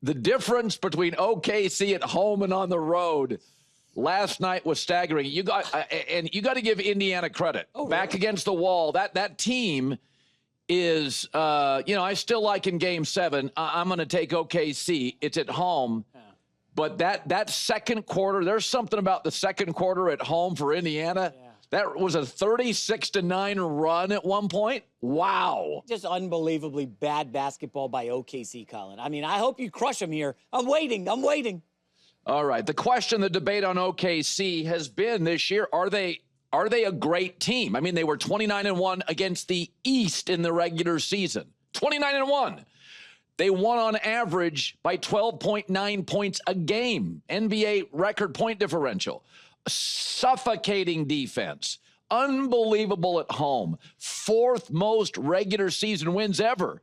The difference between OKC at home and on the road last night was staggering. You got to give Indiana credit. Oh, Back really? against the wall. That team is, I still like in Game 7. I'm going to take OKC. It's at home. Yeah. But that second quarter, there's something about the second quarter at home for Indiana. Yeah. That was a 36-9 run at one point. Wow. Just unbelievably bad basketball by OKC, Colin. I mean, I hope you crush them here. I'm waiting. All right. The question, the debate on OKC has been this year, are they a great team? I mean, they were 29-1 against the East in the regular season. 29-1. They won on average by 12.9 points a game. NBA record point differential. Suffocating defense. Unbelievable at home. Fourth most regular season wins ever.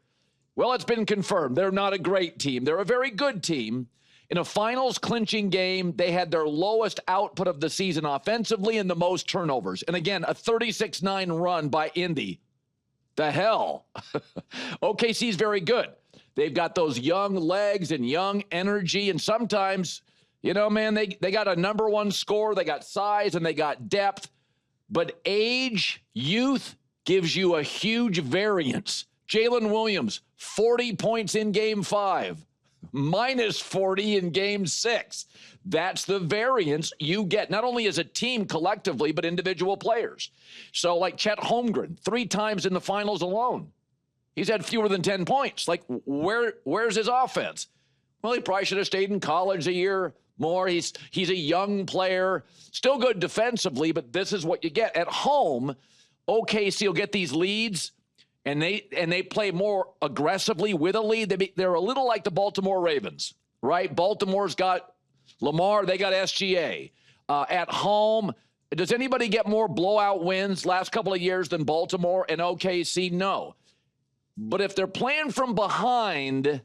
Well, it's been confirmed. They're not a great team. They're a very good team. In a finals clinching game, they had their lowest output of the season offensively and the most turnovers. And again, a 36-9 run by Indy. The hell. OKC's very good. They've got those young legs and young energy, and sometimes, man, they got a number one scorer, they got size, and they got depth. But age, youth, gives you a huge variance. Jalen Williams, 40 points in Game 5, minus 40 in Game 6. That's the variance you get, not only as a team collectively, but individual players. So like Chet Holmgren, 3 times in the finals alone. He's had fewer than 10 points. Like, where's his offense? Well, he probably should have stayed in college a year more. He's a young player, still good defensively, but this is what you get. At home, OKC will get these leads, and they play more aggressively with a lead. They're a little like the Baltimore Ravens, right? Baltimore's got Lamar. They got SGA. At home, does anybody get more blowout wins last couple of years than Baltimore and OKC? No. But if they're playing from behind,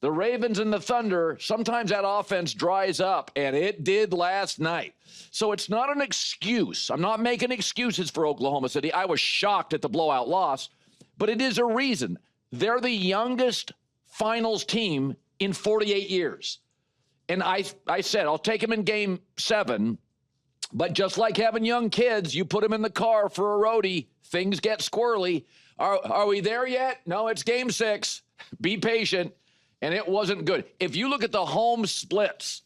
the Ravens and the Thunder, sometimes that offense dries up, and it did last night. So it's not an excuse. I'm not making excuses for Oklahoma City. I was shocked at the blowout loss, but it is a reason. They're the youngest finals team in 48 years. And I said, I'll take them in Game 7, but just like having young kids, you put them in the car for a roadie, things get squirrely. Are we there yet? No, it's Game 6. Be patient. And it wasn't good. If you look at the home splits,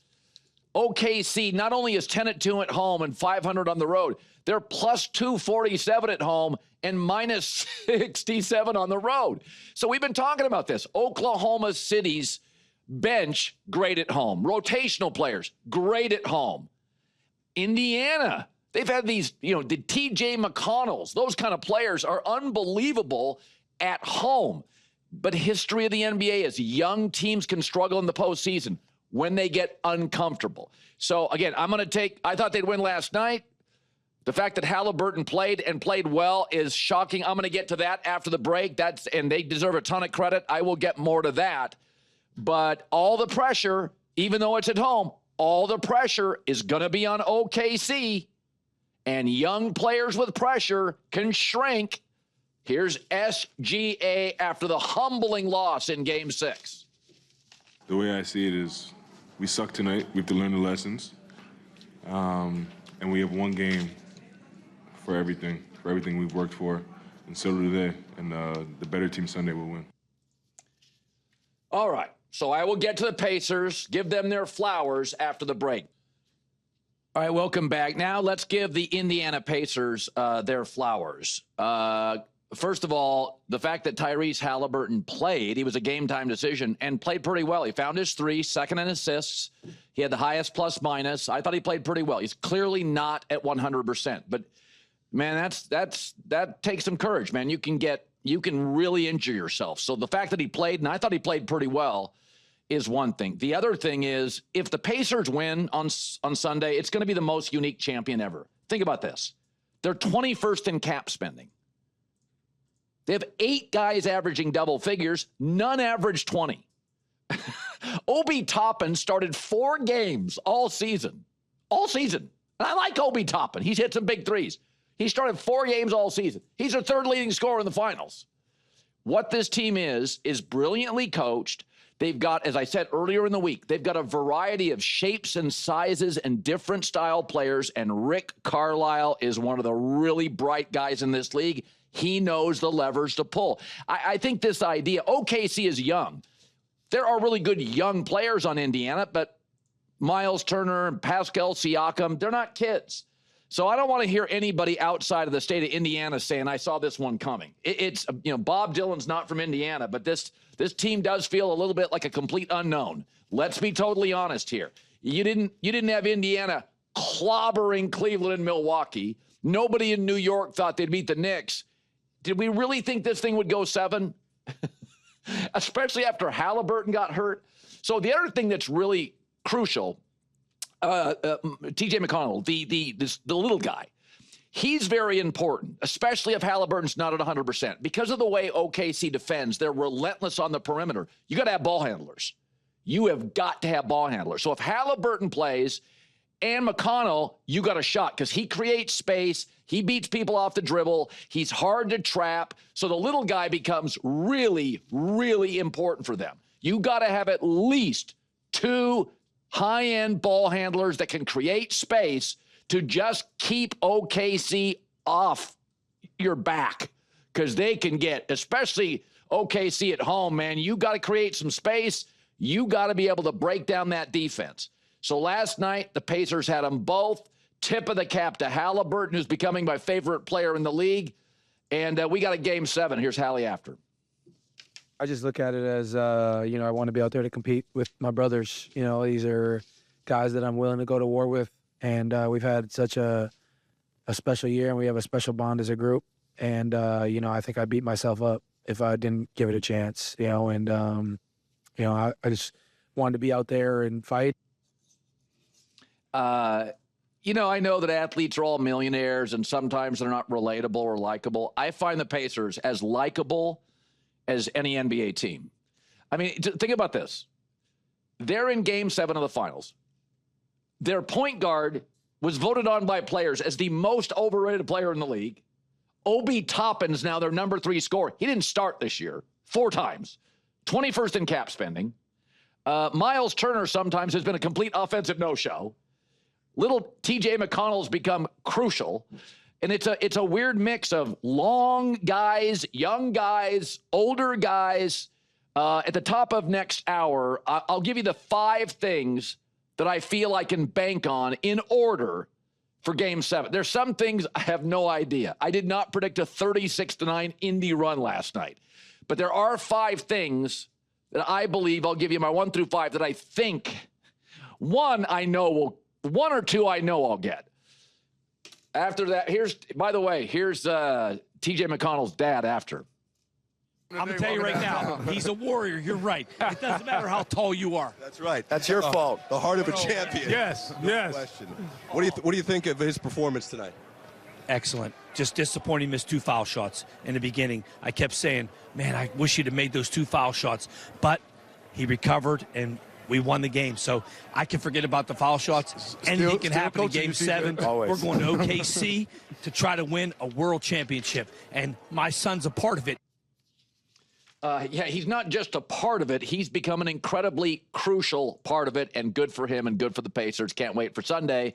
OKC not only is 10-2 at home and 500 on the road, they're plus 247 at home and minus 67 on the road. So we've been talking about this. Oklahoma City's bench, great at home. Rotational players, great at home. Indiana, they've had these, the TJ McConnells, those kind of players are unbelievable at home. But history of the NBA is young teams can struggle in the postseason when they get uncomfortable. So, again, I thought they'd win last night. The fact that Halliburton played well is shocking. I'm going to get to that after the break. And they deserve a ton of credit. I will get more to that. But all the pressure, even though it's at home, all the pressure is going to be on OKC. And young players with pressure can shrink. Here's SGA after the humbling loss in Game 6. The way I see it is we suck tonight. We have to learn the lessons. And we have one game for everything we've worked for. And so do they. And the better team Sunday will win. All right. So I will get to the Pacers, give them their flowers after the break. All right, welcome back. Now let's give the Indiana Pacers their flowers. First of all, the fact that Tyrese Halliburton played, he was a game-time decision, and played pretty well. He found his 3, second in assists. He had the highest plus-minus. I thought he played pretty well. He's clearly not at 100%. But, man, that takes some courage, man. You can really injure yourself. So the fact that he played, and I thought he played pretty well, is one thing. The other thing is, if the Pacers win on Sunday, it's going to be the most unique champion ever. Think about this. They're 21st in cap spending. They have 8 guys averaging double figures. None average 20. Obi Toppin started 4 games all season. All season. And I like Obi Toppin. He's hit some big threes. He started 4 games all season. He's their 3rd leading scorer in the finals. What this team is brilliantly coached. They've got, as I said earlier in the week, they've got a variety of shapes and sizes and different style players, and Rick Carlisle is one of the really bright guys in this league. He knows the levers to pull. I think this idea, OKC is young. There are really good young players on Indiana, but Miles Turner and Pascal Siakam, they're not kids. So I don't want to hear anybody outside of the state of Indiana saying, I saw this one coming. It's, Bob Dylan's not from Indiana, but this team does feel a little bit like a complete unknown. Let's be totally honest here. You didn't have Indiana clobbering Cleveland and Milwaukee. Nobody in New York thought they'd beat the Knicks. Did we really think this thing would go 7? Especially after Halliburton got hurt. So the other thing that's really crucial, T.J. McConnell, the little guy, he's very important, especially if Halliburton's not at 100%. Because of the way OKC defends, they're relentless on the perimeter. You got to have ball handlers. You have got to have ball handlers. So if Halliburton plays and McConnell, you got a shot because he creates space. He beats people off the dribble. He's hard to trap. So the little guy becomes really, really important for them. You got to have at least 2 high-end ball handlers that can create space to just keep OKC off your back, because they can get, especially OKC at home, man, you got to create some space. You got to be able to break down that defense. So last night, the Pacers had them both. Tip of the cap to Halliburton, who's becoming my favorite player in the league. And we got a game 7. Here's Hallie after. I just look at it as, I want to be out there to compete with my brothers. These are guys that I'm willing to go to war with. And we've had such a special year, and we have a special bond as a group. And, I think I beat myself up if I didn't give it a chance, and, I just wanted to be out there and fight. I know that athletes are all millionaires, and sometimes they're not relatable or likable. I find the Pacers as likable as any NBA team. I mean, think about this. They're in game 7 of the finals. Their point guard was voted on by players as the most overrated player in the league. Obi Toppin's now their number 3 scorer. He didn't start this year 4 times. 21st in cap spending. Miles Turner sometimes has been a complete offensive no-show. Little T.J. McConnell's become crucial. And it's a weird mix of long guys, young guys, older guys. At the top of next hour, I'll give you the 5 things that I feel I can bank on in order for Game 7. There's some things I have no idea. I did not predict a 36-9 Indy run last night. But there are 5 things that I believe, I'll give you my 1 through 5, that I think 1 or 2 I know I'll get. After that, here's T.J. McConnell's dad after. I'm going to tell you right now, he's a warrior. You're right. It doesn't matter how tall you are. That's right. That's your fault. The heart of a champion. Yes, No yes. question. What do you think of his performance tonight? Excellent. Just disappointing, missed 2 foul shots in the beginning. I kept saying, man, I wish he'd have made those 2 foul shots. But he recovered, and we won the game. So I can forget about the foul shots. Anything can happen in Game 7. Always. We're going to OKC to try to win a world championship. And my son's a part of it. He's not just a part of it. He's become an incredibly crucial part of it, and good for him and good for the Pacers. Can't wait for Sunday.